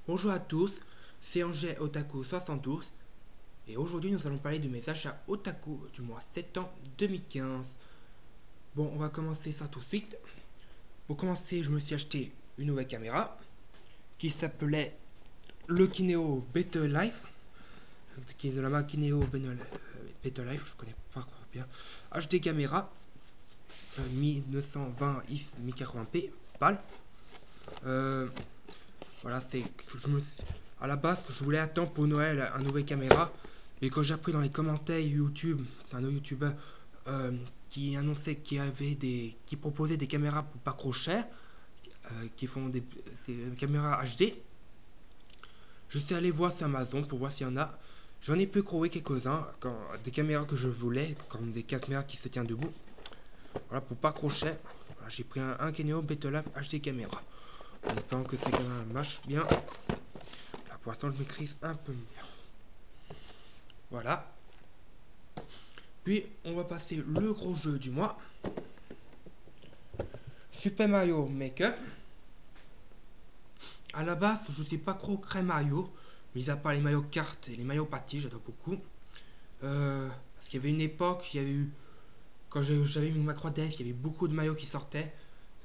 Bonjour à tous, c'est Angers Otaku 72 et aujourd'hui nous allons parler de mes achats Otaku du mois septembre 2015. Bon, on va commencer ça tout de suite. Pour commencer, je me suis acheté une nouvelle caméra qui s'appelait le Kineo Better Life, qui est de la marque Kineo Better Life, je connais pas bien. HD caméra 1920 x 1080p PAL. Voilà, c'est à la base, je voulais attendre pour Noël un nouvelle caméra, mais quand j'ai appris dans les commentaires YouTube, c'est un autre youtubeur qui annonçait qui proposait des caméras pour pas trop cher, qui font des caméras HD. Je suis allé voir sur Amazon pour voir s'il y en a. J'en ai pu trouver quelques-uns, des caméras que je voulais, comme des caméras qui se tiennent debout. Voilà, pour pas trop cher. Voilà, j'ai pris un Canon Bettelab HD caméra. En espérant que ces caméras marchent bien. Là, pour l'instant, je maîtrise un peu mieux. Voilà. Puis, on va passer le gros jeu du mois. Super Mario Maker. À la base, je ne suis pas trop très Mario, mis à part les Mario Kart et les Mario Party, j'adore beaucoup. Parce qu'il y avait une époque, il y avait eu, quand j'avais mis ma 3DS, il y avait beaucoup de Mario qui sortaient.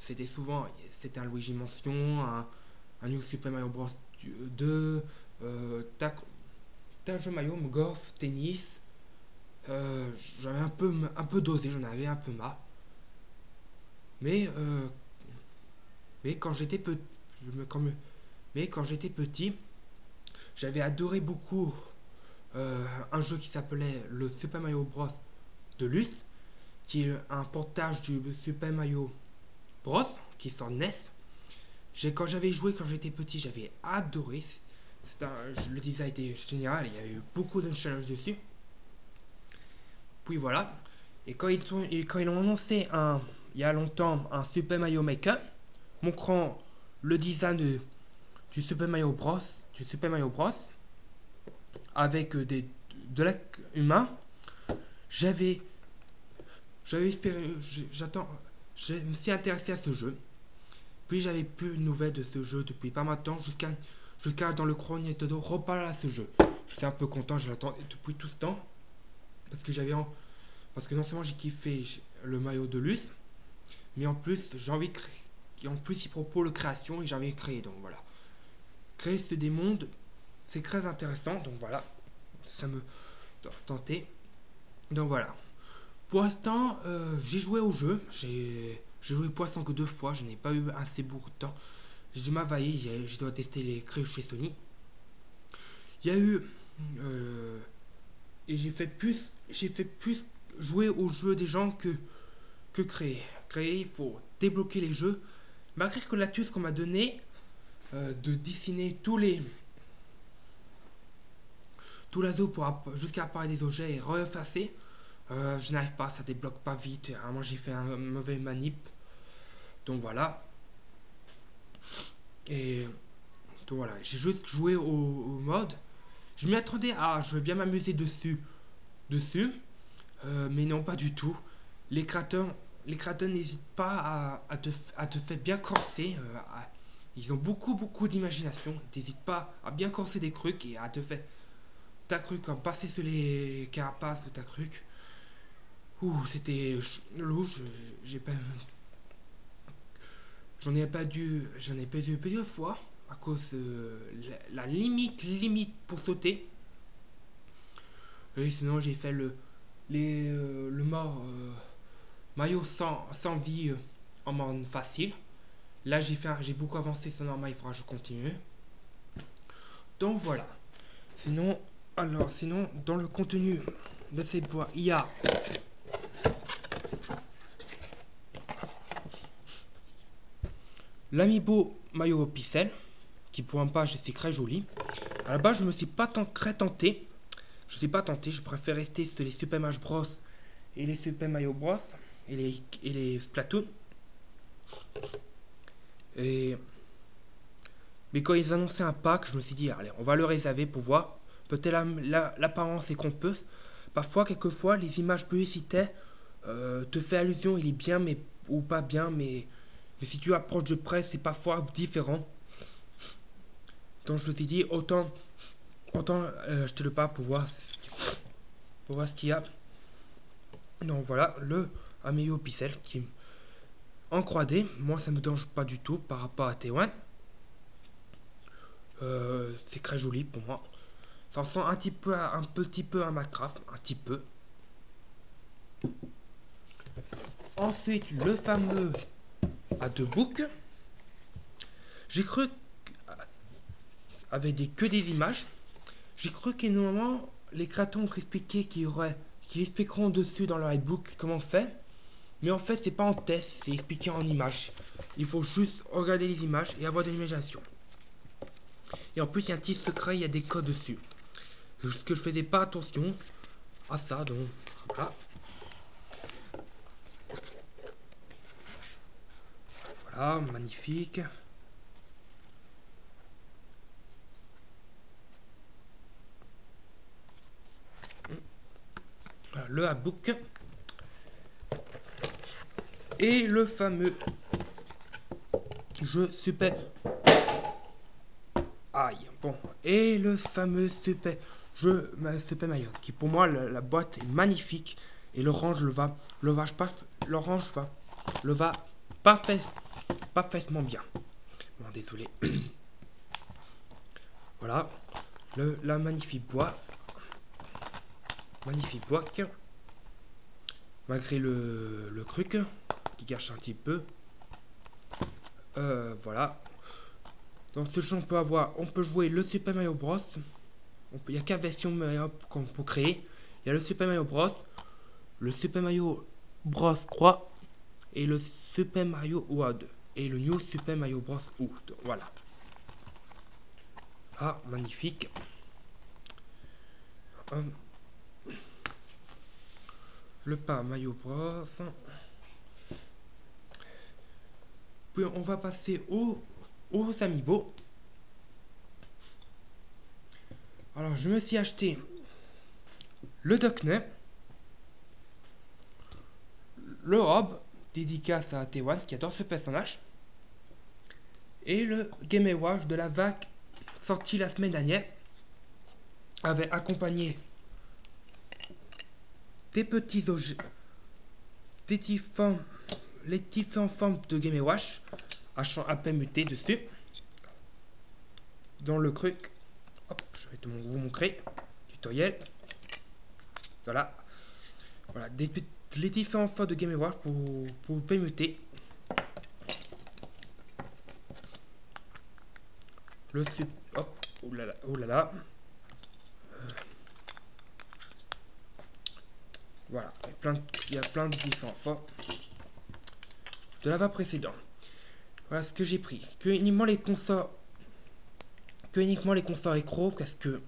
C'était un Luigi Mansion, un New Super Mario Bros 2, tas de jeux Mario, golf, tennis. J'avais un peu dosé, j'en avais un peu marre. Mais, euh, mais quand j'étais petit, mais quand j'étais petit, j'avais adoré beaucoup un jeu qui s'appelait le Super Mario Bros. Deluxe, qui est un portage du Super Mario Bros. Qui sort NES. Quand j'avais joué quand j'étais petit, j'avais adoré. Le design était génial, il y avait eu beaucoup de challenges dessus. Puis voilà. Et quand ils ont annoncé il y a longtemps un Super Mario Maker, montrant le design du Super Mario Bros. Du Super Mario Bros. Avec de l'être humain, j'avais j'avais espéré, j'attends, je me suis intéressé à ce jeu. Puis j'avais plus de nouvelles de ce jeu depuis pas mal de temps jusqu'à dans le Chronique de reparler à ce jeu. J'étais un peu content, je l'attendais depuis tout ce temps parce que parce que non seulement j'ai kiffé le maillot de Luce, mais en plus j'ai envie de créer. Et en plus il propose le création et j'ai envie de créer, donc voilà. Créer des mondes, c'est très intéressant, donc voilà. Ça me tentait. Donc voilà. Pour l'instant, j'ai joué au jeu. J'ai joué Poisson que 2 fois. Je n'ai pas eu assez beaucoup de temps. J'ai dû m'availler. Je dois tester les crayons chez Sony. Il y a eu. Et j'ai fait plus jouer au jeu des gens que créer. Créer, il faut débloquer les jeux. Malgré que l'astuce qu'on m'a donné de dessiner tout l'azou jusqu'à apparaître des objets et reeffacer, je n'arrive pas, ça débloque pas vite. Moi j'ai fait un mauvais manip. Donc voilà. Et donc voilà, j'ai juste joué au mode. Je m'y attendais à, je vais bien m'amuser dessus, mais non pas du tout. Les créateurs, les créateurs n'hésitent pas à te faire bien corser. Ils ont beaucoup d'imagination. Ils n'hésitent pas à bien corser des trucs et à te faire ta truc comme passer sur les carapaces ou ta truc. Ouh, c'était louche. J'ai pas, j'en ai perdu plusieurs fois à cause de la limite pour sauter. Et sinon j'ai fait le mort maillot sans vie en mode facile. Là j'ai beaucoup avancé sur normal, il faudra que je continue. Donc voilà. Sinon, sinon dans le contenu de cette boîte, il y a l'amiibo maillot pixel qui pour un page c'est très joli. À la base je me suis pas très tenté. Je n'ai pas tenté, je préfère rester sur les Super Smash Bros et les Super Mario Bros et les Splatoon. Et mais quand ils annonçaient un pack, je me suis dit allez, on va le réserver pour voir. Peut-être l'apparence est qu'on peut. Parfois, quelquefois, les images publicitaires te fait allusion, il est bien mais ou pas bien, mais si tu approches de près, c'est parfois différent. Donc je vous ai dit, autant jeter le pas pour voir ce qu'il y a. Donc voilà, le Amiibo Pixel qui en 3D, moi ça me dérange pas du tout par rapport à T1. C'est très joli pour moi. Ça ressemble un petit peu à Minecraft, un petit peu. Ensuite, le fameux A2Book. J'ai cru avec que des images. J'ai cru que normalement les créateurs ont expliqué qu'ils expliqueront dessus dans leur e-book comment faire. Mais en fait, c'est pas en test, c'est expliqué en images. Il faut juste regarder les images et avoir de l'imagination. Et en plus, il y a un petit secret, il y a des codes dessus. Ce que je faisais pas attention à ça, donc voilà. Voilà, magnifique. Voilà, le e-book. Et le fameux jeu super. Aïe, bon. Et le fameux super jeu Super Mario, qui pour moi la boîte est magnifique. Et l'orange le va parfaitement bien. Bon, désolé. Voilà. La magnifique boîte. Magnifique boîte. Malgré le truc qui gâche un petit peu. Voilà. Dans ce jeu, on peut jouer le Super Mario Bros. Il n'y a qu'à version qu'on peut créer. Il y a le Super Mario Bros, le Super Mario Bros 3 et le Super Mario World et le New Super Mario Bros U. Voilà. Ah, magnifique. Le pas Mario Bros. Puis on va passer aux Amiibo. Alors je me suis acheté le Duckney, le Rob, dédicace à T1 qui adore ce personnage, et le Game Watch de la vague sorti la semaine dernière, avait accompagné des petits objets, les différentes formes de Game Watch à champ à peine muté dessus. Dans le truc, hop, je vais vous montrer, tutoriel. Voilà, voilà, les différentes formes de Game Watch pour permuter. Le hop, oh là là. Voilà, il y a plein de différentes formes de la va précédent. Voilà ce que j'ai pris. Que uniquement les consorts écro, parce que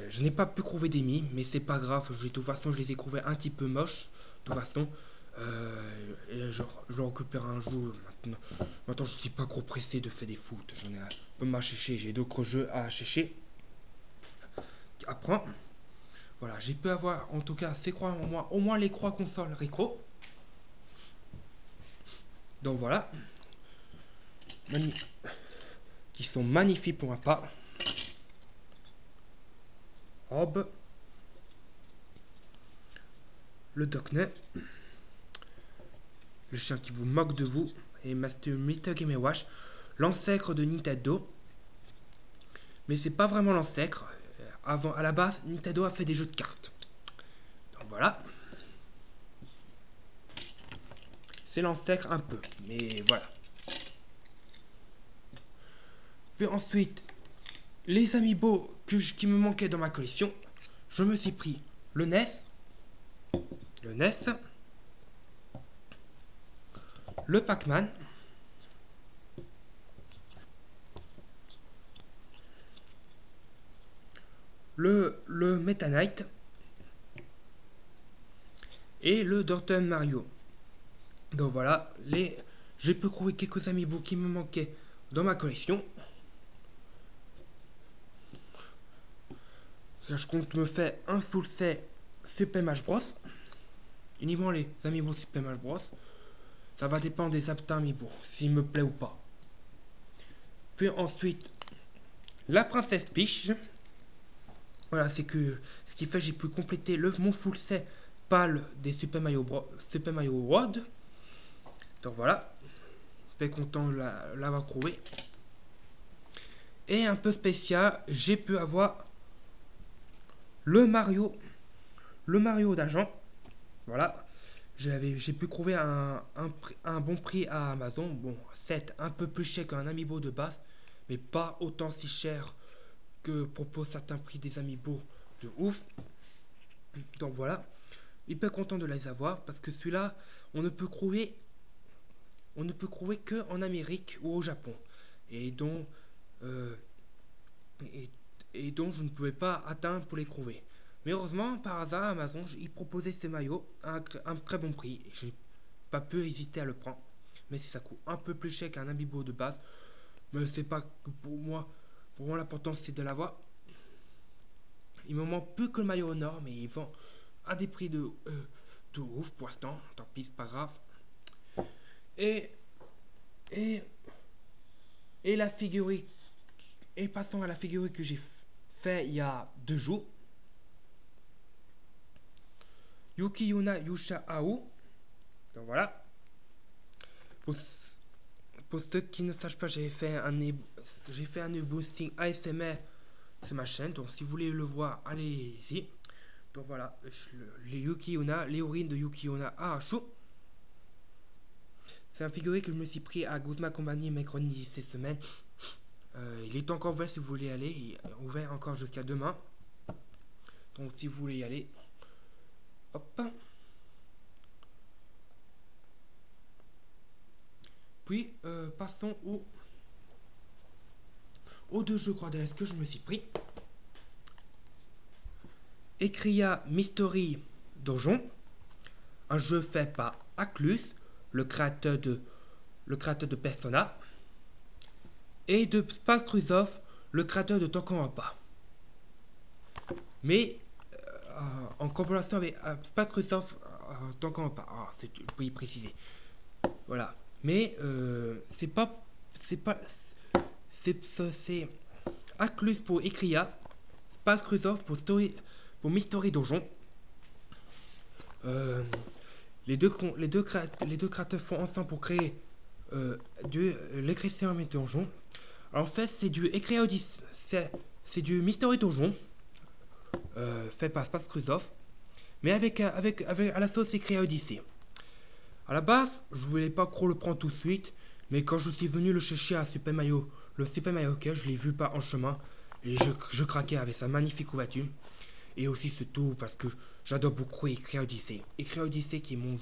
je n'ai pas pu trouver des mais c'est pas grave. De toute façon, je les ai trouvés un petit peu moches. De toute façon, et je le récupère un jour. Maintenant, je suis pas trop pressé de faire des foot. J'en ai un peu marre chercher. J'ai d'autres jeux à chercher. Après, voilà, j'ai pu avoir en tout cas ces croix au moins les croix consoles rétro. Donc voilà, qui sont magnifiques pour ma part. Robe, le Duckney, le chien qui vous moque de vous, et Mr. Game Watch, l'ancêtre de Nintendo. Mais c'est pas vraiment l'ancêtre. Avant, à la base, Nintendo a fait des jeux de cartes. Donc voilà. C'est l'ancêtre un peu, mais voilà. Puis ensuite, les amiibo qui me manquaient dans ma collection, je me suis pris le NES, le Pac-Man, le Meta Knight et le Dr Mario. Donc voilà, j'ai pu trouver quelques amiibo qui me manquaient dans ma collection. Là, je compte me faire un full set Super Smash Bros. Uniquement les amiibo Super Smash Bros. Ça va dépendre des aptins amiibo, s'il me plaît ou pas. Puis ensuite, la princesse Peach. Voilà, c'est que ce qui fait j'ai pu compléter mon full set pâle des Super Mario World. Donc voilà, très content de l'avoir trouvé. Et un peu spécial, j'ai pu avoir le Mario d'argent. Voilà, j'ai pu trouver un bon prix à Amazon. Bon, c'est un peu plus cher qu'un amiibo de base, mais pas autant si cher que propose certains prix des amiibo de ouf. Donc voilà, hyper content de les avoir parce que celui-là, on ne peut trouver que en Amérique ou au Japon et dont euh, et, et dont je ne pouvais pas atteindre pour les trouver. Mais heureusement, par hasard, Amazon, il proposait ce maillot à un très bon prix. Et j'ai pas pu hésiter à le prendre. Mais si ça coûte un peu plus cher qu'un amiibo de base, mais c'est pas que pour moi l'important c'est de l'avoir. Il me manque plus que le maillot au nord, mais ils vendent à des prix de ouf pour l'instant. Tant pis, c'est pas grave. Et, et, et la figurine. Et passons à la figurine que j'ai fait il y a 2 jours. Yuki Yuna Yusha Ao. Donc voilà. Pour, pour ceux qui ne sachent pas, j'ai fait un boosting ASMR sur ma chaîne. Donc si vous voulez le voir, allez-y. Donc voilà, les Yuki Yuna, les urines de Yuki Yuna Arashu. C'est un figurine que je me suis pris à Guzma Company mercredi cette semaine. Il est encore ouvert si vous voulez aller. Il est ouvert encore jusqu'à demain. Donc si vous voulez y aller, hop. Puis passons aux 2 jeux 3DS que je me suis pris. Ecria Mystery Donjon, un jeu fait par Atlus, le créateur de Persona, et de Spacetrusoft, le créateur de Tokonapa. Mais en comparaison avec Spacetrusoft, Tokonapa, je peux y préciser. Voilà. Mais c'est Atlus pour Ecria, Spacetrusoft pour Mystery Donjon. Les deux créateurs font ensemble pour créer l'écriture et donjon. Alors en fait, c'est du Ecria Odyssey, c'est du Mystery Donjon fait par Spacetrusoft, mais avec à la sauce Ecria Odyssey. À la base, je voulais pas trop le prendre tout de suite, mais quand je suis venu le chercher à le Super Mario Kart, je l'ai vu pas en chemin et je craquais avec sa magnifique couverture. Et aussi surtout parce que j'adore beaucoup Ecria Odyssey. Ecria Odyssey qui est mon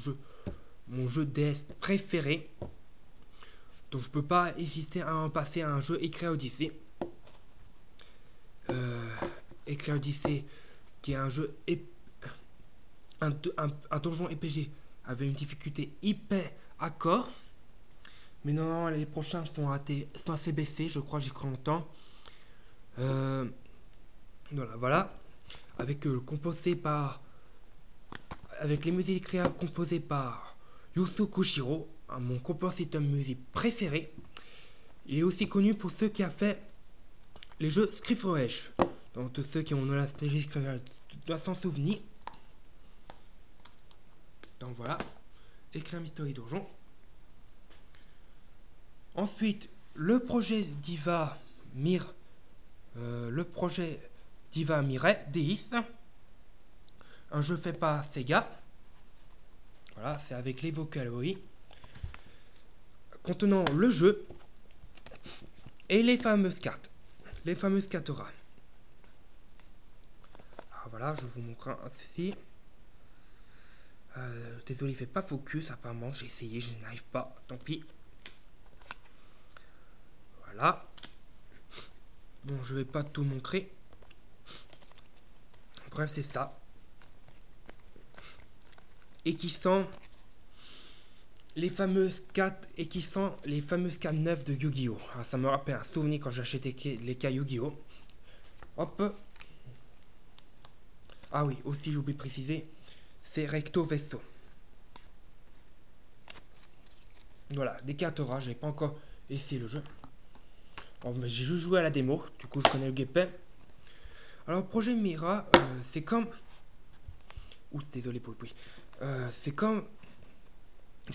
jeu DS préféré. Donc je peux pas hésiter à en passer à un jeu Ecria Odyssey. Ecria Odyssey qui est un jeu un donjon RPG avec une difficulté hyper accord. Mais non, les prochains sont assez baissés, je crois, j'ai cru longtemps. Voilà. Avec avec les musiques créables composées par Yusu Koshiro, mon compositeur de musique préféré. Il est aussi connu pour ceux qui a fait les jeux Scriptrush. Donc tous ceux qui ont la nostalgie doivent s'en souvenir. Donc voilà, écrire Mystery Donjon. Ensuite, le projet Diva Mirai Deist, un jeu fait par Sega. Voilà, c'est avec les Vocaloid contenant le jeu et les fameuses cartes, rares. Alors voilà, je vous montre ceci. Désolé, il fait pas focus apparemment, j'ai essayé, je n'arrive pas, tant pis. Voilà. Bon, je vais pas tout montrer. Bref, c'est ça. Et qui sont les fameuses cartes neuves de Yu-Gi-Oh! Alors, ça me rappelle un souvenir quand j'achetais les cartes Yu-Gi-Oh! Hop. Ah oui, aussi j'oublie de préciser, c'est Recto Verso. Voilà, des cartes rares, j'ai pas encore essayé le jeu. Bon, mais j'ai juste joué à la démo, du coup je connais le gameplay. Alors projet Mira, c'est comme... Ouh, désolé pour le bruit. C'est comme...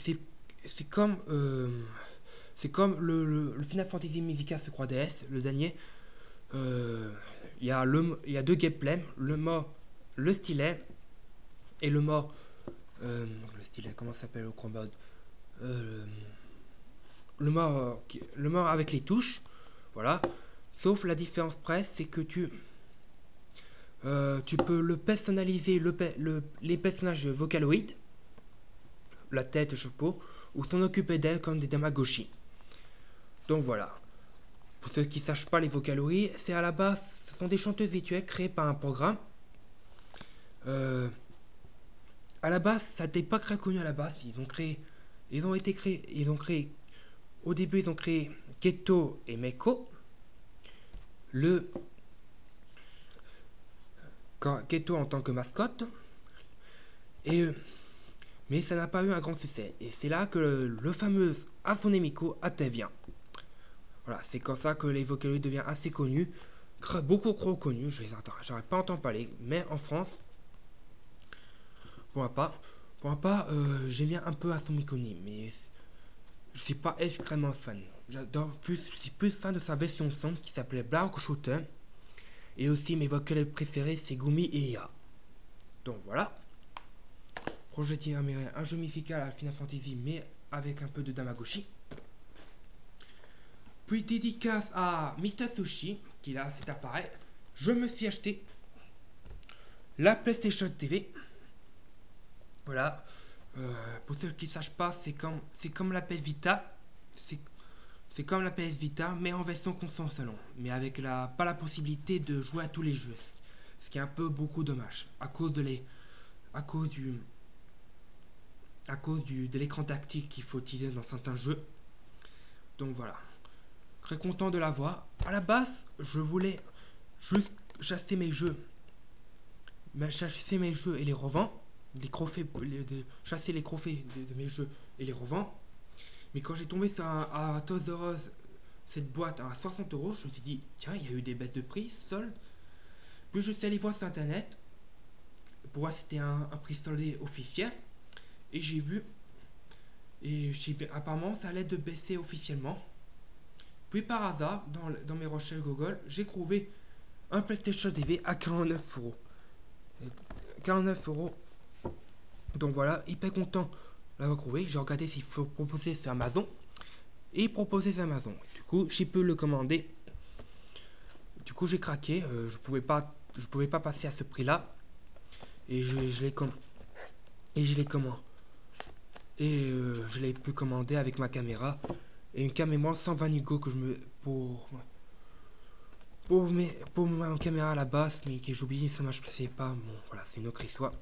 C'est c'est comme... c'est comme le Final Fantasy Musica sur 3DS, le dernier. Il y a deux gameplays, le mode le stylet et le mode le stylet, comment ça s'appelle le mode euh, le mode avec les touches, voilà. Sauf la différence près, c'est que tu peux le personnaliser, les personnages Vocaloid, la tête, le chapeau, ou s'en occuper d'elle comme des Tamagotchi. Donc voilà. Pour ceux qui ne sachent pas, les Vocaloid, c'est à la base, ce sont des chanteuses virtuelles créées par un programme. Euh, à la base, ça n'était pas très connu à la base. Ils ont créé, au début, ils ont créé Keto et Meiko. Le Keto en tant que mascotte. Et, mais ça n'a pas eu un grand succès. Et c'est là que le fameux Asone Miko intervient. Voilà, c'est comme ça que les Vocaloid devient assez connu. Beaucoup trop connu, j'aurais pas entendu parler. Mais en France, pour ma part, j'aime bien un peu Asone Miko, mais je suis pas extrêmement fan. Je suis plus fan de sa version son qui s'appelait Black Shooter. Et aussi mes vocaloids préférés c'est Gumi et Ia. Donc voilà. Projet américain, un jeu musical à Final Fantasy mais avec un peu de Damagoshi. Puis dédicace à Mr Sushi qui là cet appareil. Je me suis acheté la PlayStation TV. Voilà. Pour ceux qui ne sachent pas, c'est comme la PS Vita. C'est comme la PS Vita, mais en version console salon. Mais avec pas la possibilité de jouer à tous les jeux. Ce qui est un peu beaucoup dommage. À cause de l'écran tactile qu'il faut utiliser dans certains jeux. Donc voilà. Très content de l'avoir. À la base, je voulais juste chasser mes jeux. Chasser mes jeux et les revendre. Chasser les trophées de mes jeux et les revendre. Mais quand j'ai tombé sur à Toys R Us cette boîte à 60 €, je me suis dit, tiens, il y a eu des baisses de prix, soldes. Puis je suis allé voir sur internet pour voir si c'était un prix soldé officiel. Et j'ai vu, apparemment ça allait de baisser officiellement. Puis par hasard, dans mes recherches Google, j'ai trouvé un PlayStation TV à 49 €. 49 €. Donc voilà, hyper content de l'avoir trouvé. J'ai regardé s'il faut proposer sur Amazon. Et proposer sur Amazon. Du coup, j'ai pu le commander. Du coup, j'ai craqué. Je pouvais pas passer à ce prix-là. Et je l'ai commandé. Et je l'ai pu commander avec ma caméra. Et une caméra 120 Go que je me. Pour ma caméra à la base, mais que j'ai oublié, ça marchait pas. Bon, voilà, c'est une autre histoire.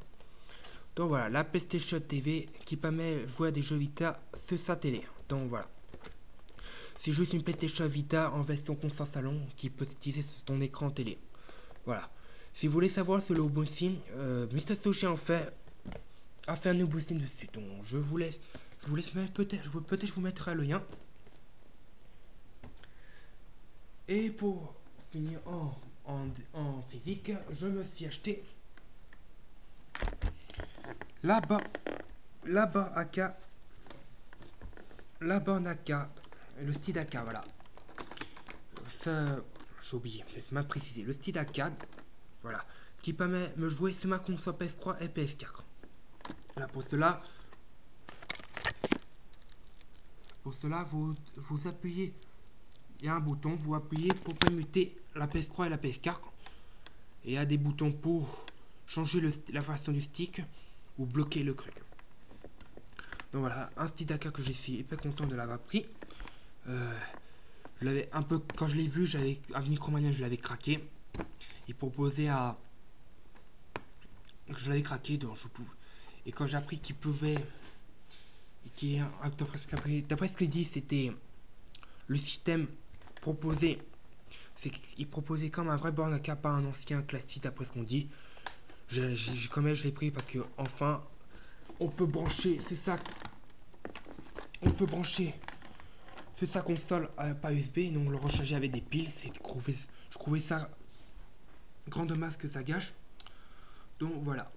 Donc voilà, la PlayStation TV qui permet de jouer à des jeux Vita sur sa télé. Donc voilà. C'est juste une PlayStation Vita en version console salon qui peut s'utiliser sur ton écran télé. Voilà. Si vous voulez savoir sur le unboxing, Mr Sushi a fait un unboxing dessus. Donc je vous laisse mettre peut-être je vous mettrai le lien. Et pour finir en physique, je me suis acheté la barre AK, le style AK, voilà. Ça, j'ai oublié, c'est mal précisé. Le style AK, voilà, qui permet de me jouer sur ma console PS3 et PS4. Voilà, pour cela, vous appuyez, il y a un bouton, vous appuyez pour permuter la PS3 et la PS4. Et il y a des boutons pour changer la façon du stick ou bloquer le truc. Donc voilà, un stick AK que j'ai suis hyper content de l'avoir pris. Je l'avais un peu, quand je l'ai vu, avec Micromania, je l'avais craqué. Il proposait je l'avais craqué, donc et quand j'ai appris qu'il pouvait, d'après ce qu'il dit, c'était le système proposé, c'est qu'il proposait comme un vrai borne AK, pas un ancien classique d'après ce qu'on dit. Quand même je l'ai pris parce que enfin on peut brancher, c'est ça, on peut brancher c'est sa console pas USB, donc le recharger avec des piles, je trouvais ça grand dommage que ça gâche. Donc voilà.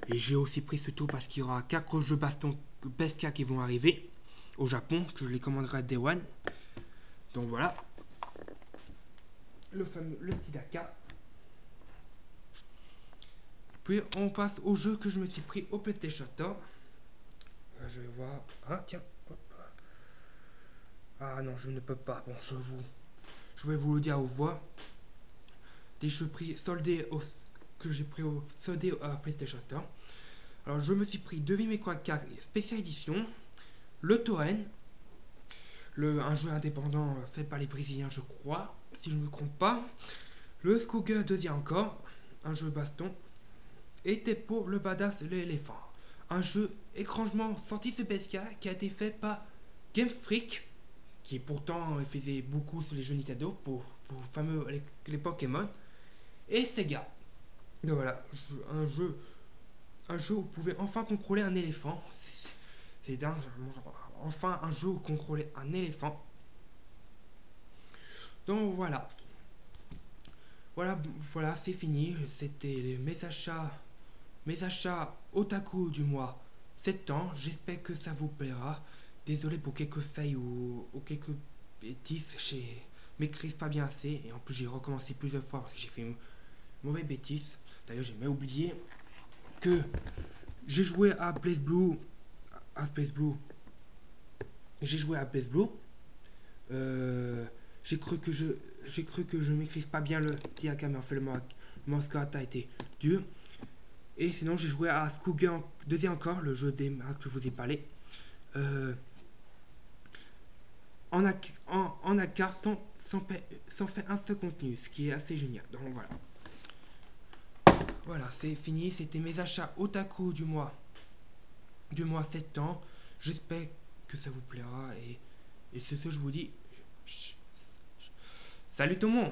Et j'ai aussi pris ce tour parce qu'il y aura 4 jeux baston PESCA qui vont arriver au Japon, que je les commanderai à Day One. Donc voilà. Le fameux le Sidaka. Puis on passe au jeu que je me suis pris au PlayStation Store. Je vais voir. Ah tiens. Hop. Ah non, je ne peux pas. Bon, je vais vous le dire aux voix. Des jeux pris soldés que j'ai pris au soldé à PlayStation Store. Alors je me suis pris Devil May Cry 4 Special Edition, le Torren, un jeu indépendant fait par les Brésiliens je crois, si je ne me trompe pas, le Skullgirls 2 encore, un jeu baston, et Teppo le Badass l'éléphant, un jeu étrangement sorti de PSK qui a été fait par Game Freak, qui pourtant faisait beaucoup sur les jeux Nintendo pour fameux les Pokémon, et Sega. Donc voilà, un jeu où vous pouvez enfin contrôler un éléphant. C'est dingue. Enfin un jeu où contrôler un éléphant. Donc voilà. Voilà, c'est fini. C'était mes achats otaku du mois 7 ans. J'espère que ça vous plaira. Désolé pour quelques failles ou quelques bêtises. Je m'écris pas bien assez. Et en plus, j'ai recommencé plusieurs fois parce que j'ai fait une mauvaise bêtise. D'ailleurs, j'ai même oublié que j'ai joué à Blaze Blue. J'ai joué à Blaze Blue. J'ai cru que je maîtrise pas bien le Tiaka, mais en fait le Moscat a été dur. Et sinon j'ai joué à Skullgirls 2 encore, le jeu des maths que je vous ai parlé. En AK sans faire un seul contenu, ce qui est assez génial. Donc voilà. Voilà, c'est fini. C'était mes achats otaku du mois 7 ans. J'espère que ça vous plaira. Et c'est ce que je vous dis. Salut tout le monde!